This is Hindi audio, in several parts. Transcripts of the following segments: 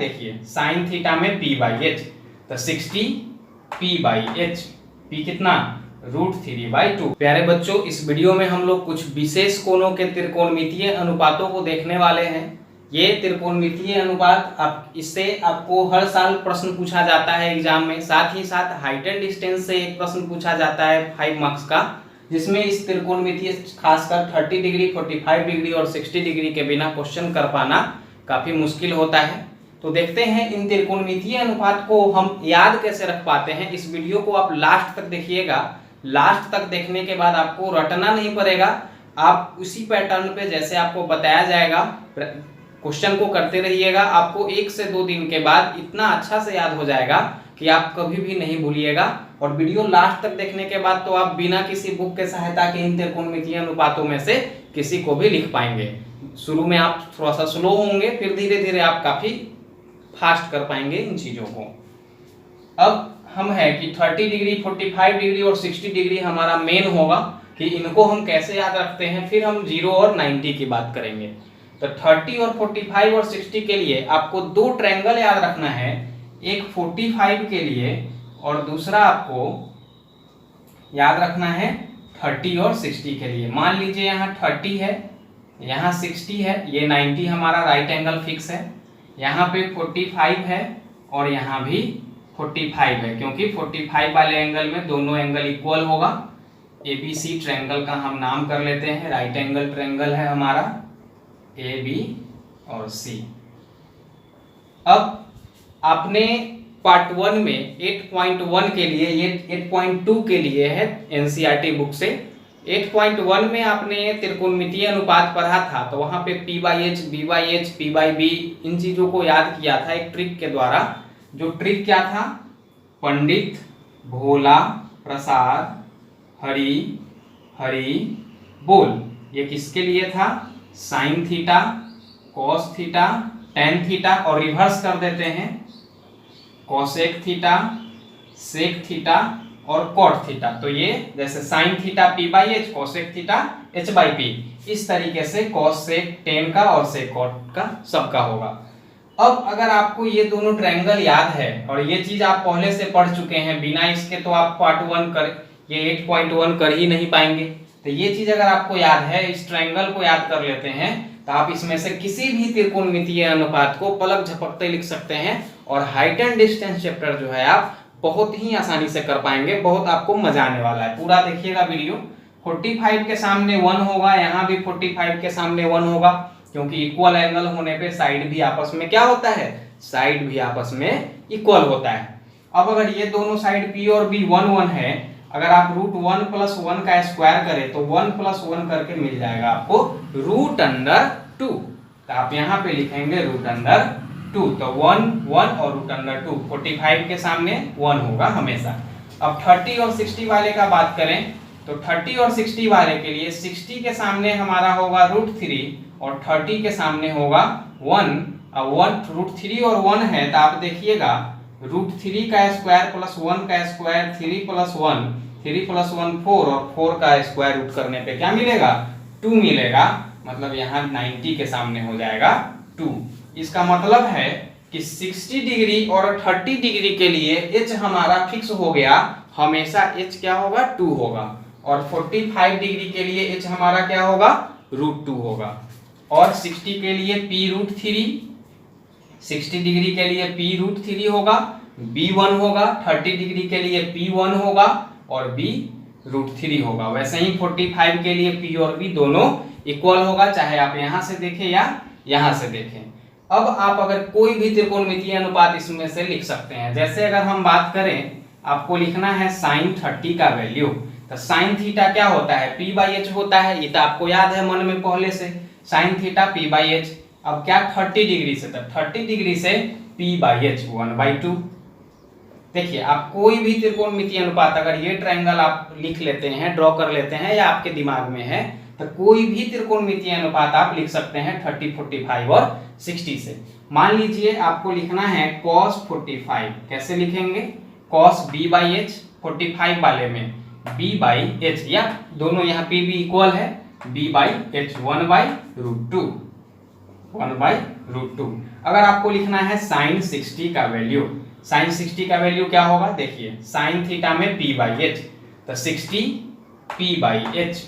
देखिए साइन थीटा में p बाई एच, तो 60 p बाई एच, p कितना √3/2। प्यारे बच्चों, इस वीडियो में हम लोग कुछ विशेष कोणों के त्रिकोणमितीय अनुपातों को देखने वाले हैं। ये त्रिकोणमितीय अनुपात इससे आपको हर साल प्रश्न पूछा जाता है एग्जाम में। साथ ही साथ हाइट एंड डिस्टेंस से एक प्रश्न पूछा जाता है 5 मार्क्स का, जिसमें इस त्रिकोणमितीय खासकर 30 डिग्री, 45 डिग्री और 60 डिग्री के बिना क्वेश्चन कर पाना काफी मुश्किल होता है। तो देखते हैं इन त्रिकोणमितीय अनुपात को हम याद कैसे रख पाते हैं। इस वीडियो को आप लास्ट तक देखिएगा। लास्ट तक देखने के बाद आपको रटना नहीं पड़ेगा, आप उसी पैटर्न पे जैसे आपको बताया जाएगा क्वेश्चन को करते रहिएगा। आपको 1 से 2 दिन के बाद इतना अच्छा से याद हो जाएगा कि आप कभी भी नहीं भूलिएगा। और वीडियो लास्ट तक देखने के बाद तो आप बिना किसी बुक के सहायता के इन त्रिकोणमितीय अनुपातों में से किसी को भी लिख पाएंगे। शुरू में आप थोड़ा सा स्लो होंगे, फिर धीरे धीरे आप काफी फास्ट कर पाएंगे इन चीजों को। अब हम है कि 30 डिग्री, 45 डिग्री और 60 डिग्री हमारा मेन होगा कि इनको हम कैसे याद रखते हैं। फिर हम 0 और 90 की बात करेंगे। तो 30 और 45 और 60 के लिए आपको 2 ट्रायंगल याद रखना है, एक 45 के लिए और दूसरा आपको याद रखना है 30 और 60 के लिए। मान लीजिए यहाँ 30 है, यहाँ 60 है, ये 90 हमारा राइट एंगल फिक्स है, यहाँ पे 45 है और यहाँ भी 45 है, क्योंकि 45 वाले एंगल में दोनों एंगल इक्वल होगा। ABC ट्रायंगल का हम नाम कर लेते हैं, राइट एंगल ट्रायंगल है हमारा AB और C। अब आपने पार्ट 1 में 8.1 के लिए, ये 8.2 के लिए है NCERT बुक से। 8.1 में आपने त्रिकोणमितीय अनुपात पढ़ा था, तो वहां पे p/h, b/h, p/b इन चीजों को याद किया था एक ट्रिक के द्वारा। जो ट्रिक क्या था? पंडित भोला प्रसाद हरि हरि बोल। ये किसके लिए था? Sine theta, cos theta, tan theta और रिवर्स कर देते हैं कोसेक थीटा, सेक थीटा और कॉट थीटा। तो ये जैसे sine theta p/h, cosec theta h/p, इस तरीके से कॉस सेक टेन का और सेक कॉट का सबका होगा। अब अगर आपको ये दोनों ट्रायंगल याद है और ये चीज आप पहले से पढ़ चुके हैं, बिना इसके तो आप पार्ट 1 कर ये 8.1 कर ही नहीं पाएंगे। तो ये चीज अगर आपको याद है, इस ट्रायंगल को याद कर लेते हैं, तो आप इसमें से किसी भी त्रिकोणमितीय अनुपात को पलक झपकते लिख सकते हैं और हाइट एंड डिस्टेंस चैप्टर जो है आप बहुत ही आसानी से कर पाएंगे। बहुत आपको मजा आने वाला है, पूरा देखिएगा वीडियो। 45 के सामने 1 होगा, यहाँ भी 45 के सामने 1 होगा, क्योंकि इक्वल एंगल होने पे साइड भी आपस में क्या होता है? साइड भी आपस में इक्वल होता है। अब अगर ये दोनों साइड P और B 1 1 है, अगर आप √1 + 1 का स्क्वायर करें तो 1 + 1 करके मिल जाएगा आपको √2। तो आप यहाँ पे लिखेंगे √2। तो 1 1 और √2, 45 के सामने 1 होगा हमेशा। अब 30 और 60 वाले का बात करें तो 30 और 60 वाले के लिए 60 के सामने हमारा होगा √3 और 30 के सामने होगा 1। अब 1 √3 और 1 है, तो आप देखिएगा √3 का स्क्वायर + 1 का स्क्वायर 3 + 1, 3 + 1 4 और 4 का स्क्वायर रूट करने पे क्या मिलेगा? 2 मिलेगा। मतलब यहाँ 90 के सामने हो जाएगा 2। इसका मतलब है कि 60 डिग्री और 30 डिग्री के लिए h हमारा फिक्स हो गया, हमेशा h क्या होगा? 2 होगा। और 45 डिग्री के लिए h हमारा क्या होगा? √2 होगा। और 60 के लिए p√3, 60 डिग्री के लिए p√3 होगा, b1 होगा, 30 डिग्री के लिए p1 होगा और b√3 होगा। वैसे ही 45 के लिए p और b दोनों इक्वल होगा, चाहे आप यहाँ से देखें या यहाँ से देखें। अब आप अगर कोई भी त्रिकोणमितीय अनुपात इसमें से लिख सकते हैं। जैसे अगर हम बात करें, आपको लिखना है साइन 30 का वैल्यू, तो साइन थीटा क्या होता है? p/h होता है, ये तो आपको याद है मन में पहले से, साइन थीटा p/h। अब क्या 30 डिग्री से, तो 30 डिग्री से p/h 1/2। देखिए आप कोई भी त्रिकोणमितीय अनुपात, अगर ये ट्रायंगल आप लिख लेते हैं, ड्रॉ कर लेते हैं या आपके दिमाग में है, तो कोई भी त्रिकोणमितीय अनुपात आप लिख सकते हैं 30, 45 और 60 से। मान लीजिए आपको लिखना है cos 45, कैसे लिखेंगे? cos b/h, 45 वाले में b/h, या दोनों यहाँ p b इक्वल है, b/h 1/√2, 1/√2। अगर आपको लिखना है साइन 60 का वैल्यू, साइन 60 का वैल्यू क्या होगा, देखिए साइन थीटा में p/h, तो 60 p/h,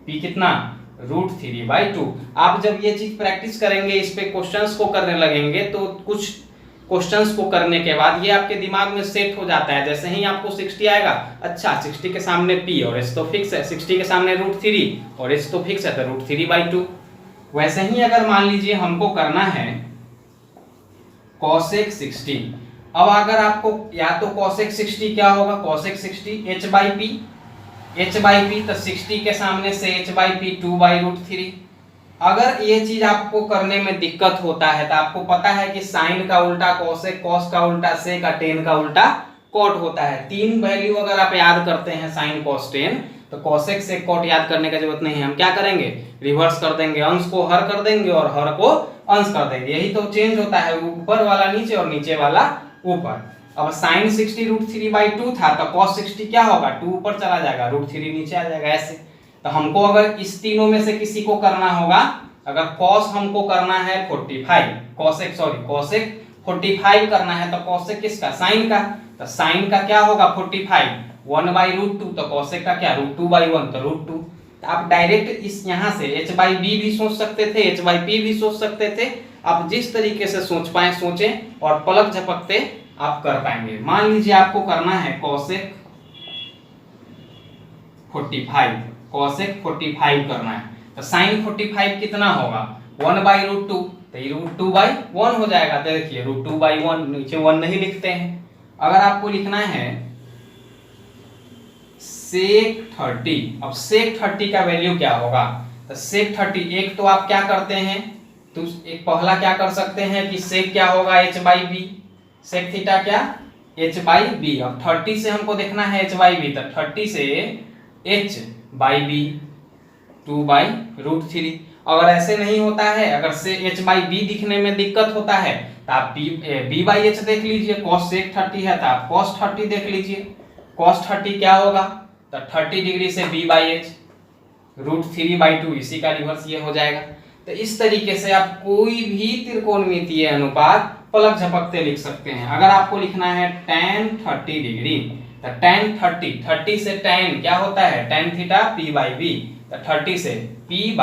p कितना √3/2। आप जब ये चीज प्रैक्टिस करेंगे, इस पे क्वेश्चंस को करने लगेंगे, तो कुछ क्वेश्चंस को करने के बाद ये आपके दिमाग में सेट हो जाता है। जैसे ही आपको 60 आएगा, अच्छा 60 के सामने p और h तो फिक्स है, 60 के सामने √3 और h तो फिक्स है, तो √3/2। वैसे ही अगर मान लीजिए हमको करना है cosec 60, अब अगर आपको या तो cosec 60 क्या होगा, cosec 60 h/p, h/p तो 60 के सामने से h/p 2/√3। अगर ये चीज आपको करने में दिक्कत होता है तो आपको पता है कि साइन का उल्टा कोसेक, कॉस का उल्टा सेक, टेन का उल्टा कॉट होता है। तीन वैल्यू अगर आप याद करते हैं साइन कॉस टेन, तो कोसेक सेक कॉट याद करने की जरूरत नहीं है। हम क्या करेंगे, रिवर्स कर देंगे, अंश को हर कर देंगे और हर को अंश कर देंगे। यही तो चेंज होता है, ऊपर वाला नीचे और नीचे वाला ऊपर। अब साइन 60 √3/2 था, तो कॉस 60 क्या होगा, 2 ऊपर चला जाएगा, √3 नीचे आ जाएगा। ऐसे तो हमको अगर इस तीनों में से किसी को करना होगा, अगर कॉस हमको करना है 45, कोसेक 45 करना है, तो कोसेक किसका, साइन का, तो साइन का क्या होगा 45, 1/√2, तो कोसेक का क्या √2/1, तो √2। तो आप डायरेक्ट इस यहाँ से h/b भी सोच सकते थे, h/p भी सोच सकते थे। आप जिस तरीके से सोच पाए सोचें और पलक झपकते आप कर पाएंगे। मान लीजिए आपको करना है कोसेक 45, कोसेक 45 करना है, तो साइन 45 कितना होगा 1/√2, तो ये √2/1 हो जाएगा। तो देखिए √2/1, नीचे 1 नहीं लिखते हैं। अगर आपको लिखना है सेक 30, अब सेक 30 का वैल्यू क्या होगा, तो सेक 30, एक तो आप क्या करते हैं, तो एक पहला क्या कर सकते हैं कि सेक क्या होगा h/b, सेक थीटा क्या h/b। अब 30 से हमको देखना है h/b, तो 30 से h/b 2/√3। अगर ऐसे नहीं होता है, अगर से h/b दिखने में दिक्कत होता है, तो आप b/h देख लीजिए। cos sec 30 है तो आप cos 30 देख लीजिए। cos 30 क्या होगा, तो 30 डिग्री से b/h √3/2, इसी का रिवर्स ये हो जाएगा। तो इस तरीके से आप कोई भी त्रिकोणमितीय अनुपात पलक झपकते लिख सकते हैं। अगर आपको लिखना है tan 30 डिग्री, तो tan 30 से tan क्या होता है, tan थीटा p/b, तो 30 से p/b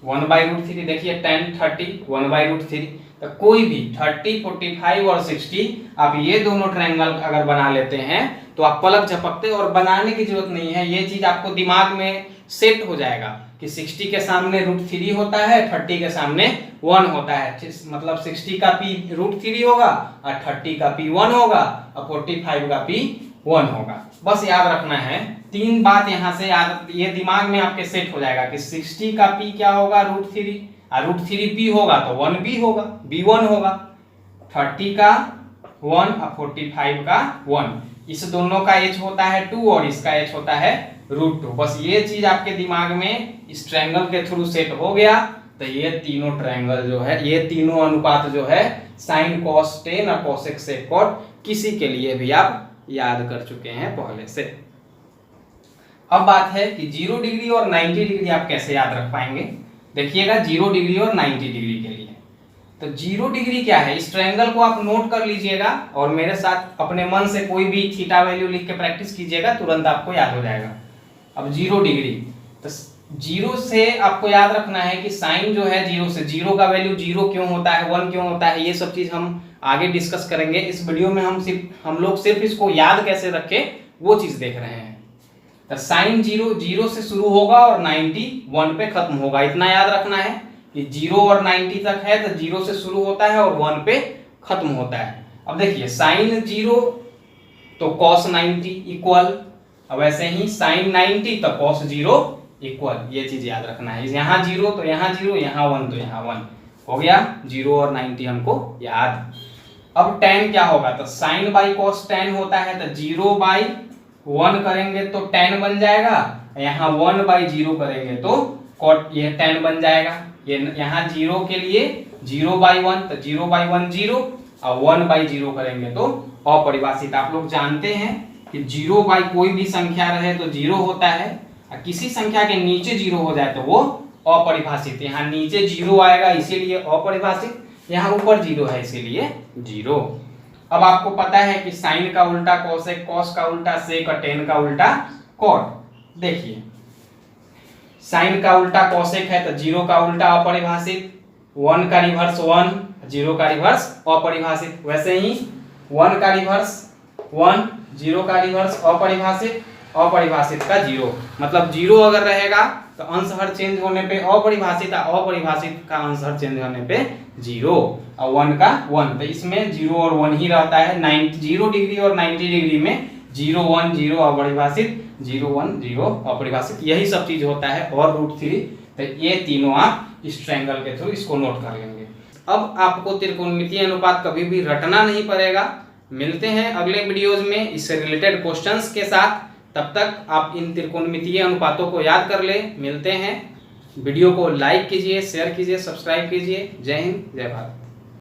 1/√3 देखिए tan 30 1/√3। तो कोई भी 30, 45 और 60 आप ये दोनों ट्रायंगल अगर बना लेते हैं तो आप पलक झपकते, और बनाने की जरूरत नहीं है, ये चीज आपको दिमाग में सेट हो जाएगा कि 60 के सामने √3 होता है, 30 के सामने 1 होता है। मतलब 60 का p √3 होगा और 30 का p 1 होगा और 45 का p 1 होगा। बस याद रखना है, तीन बात यहाँ से याद, ये दिमाग में आपके सेट हो जाएगा कि 60 का p क्या होगा √3, और √3p होगा तो 1b होगा, b1 होगा, 30 का 1 और 45 का 1, इस दोनों का h होता है 2 और इसका h होता है √2। बस ये चीज आपके दिमाग में इस ट्रायंगल के थ्रू सेट हो गया, तो ये तीनों ट्रायंगल जो है, ये तीनों अनुपात जो है साइन कॉस टेन और कोसेक सेक कॉट, किसी के लिए भी आप याद कर चुके हैं पहले से। अब बात है कि 0 डिग्री और 90 डिग्री आप कैसे याद रख पाएंगे। देखिएगा 0 डिग्री और 90 डिग्री के लिए, तो 0 डिग्री क्या है, इस ट्रायंगल को आप नोट कर लीजिएगा और मेरे साथ अपने मन से कोई भी थीटा वैल्यू लिख के प्रैक्टिस कीजिएगा, तुरंत आपको याद हो जाएगा। अब 0 डिग्री, तो 0 से आपको याद रखना है कि साइन जो है 0 से, 0 का वैल्यू 0 क्यों होता है, 1 क्यों होता है, ये सब चीज हम आगे डिस्कस करेंगे। इस वीडियो में हम लोग सिर्फ इसको याद कैसे रखें वो चीज देख रहे हैं। तो साइन 0 से शुरू होगा और 90 1 पे खत्म होगा, इतना याद रखना है कि 0 और 90 तक है तो 0 से शुरू होता है और 1 पे खत्म होता है। अब देखिए साइन 0 तो cos 90 इक्वल, अब ऐसे ही साइन 90 तो cos 0 इक्वल, ये चीज याद रखना है। यहाँ 0 तो यहाँ 0, यहाँ 1 तो यहाँ 1 हो गया, 0 और 90 हमको याद। अब tan क्या होगा, तो साइन बाई cos tan होता है, तो 0/1 करेंगे तो tan बन जाएगा, यहाँ 1/0 करेंगे तो cot, ये tan बन जाएगा। ये यहाँ 0 के लिए 0/1, तो 0/1 0 और 1/0 करेंगे तो अपरिभाषित। आप लोग जानते हैं कि 0 बाई कोई भी संख्या रहे तो 0 होता है, और किसी संख्या के नीचे 0 हो जाए तो वो अपरिभाषित, यहाँ नीचे जीरो आएगा इसीलिए अपरिभाषित, यहाँ ऊपर जीरो है इसीलिए जीरो। अब आपको पता है कि साइन का उल्टा कोसेक, कॉस का उल्टा सेक और टेन का उल्टा कॉट। देखिए साइन का उल्टा कोसेक है तो जीरो का उल्टा अपरिभाषित, 1 का रिवर्स 1, 0 का रिवर्स अपरिभाषित। वैसे ही 1 का रिवर्स 1, 0 का रिवर्स अपरिभाषित, अपरिभाषित का 0। मतलब 0 अगर रहेगा तो अंश हर चेंज होने पे अपरिभाषित, अपरिभाषित का अंश हर चेंज होने पे 0, और 1 का 1। तो इसमें 0 और 1 ही रहता है। 0 डिग्री और 90 डिग्री में 0 1 0 अपरिभाषित, 0 1 0 अपरिभाषित, यही सब चीज होता है। और √3, तो ये तीनों आप इस ट्रायंगल के थ्रू इसको नोट कर लेंगे। अब आपको त्रिकोणमितीय अनुपात कभी भी रटना नहीं पड़ेगा। मिलते हैं अगले वीडियोज में इससे रिलेटेड क्वेश्चंस के साथ। तब तक आप इन त्रिकोणमितीय अनुपातों को याद कर ले। मिलते हैं। वीडियो को लाइक कीजिए, शेयर कीजिए, सब्सक्राइब कीजिए। जय हिंद, जय भारत।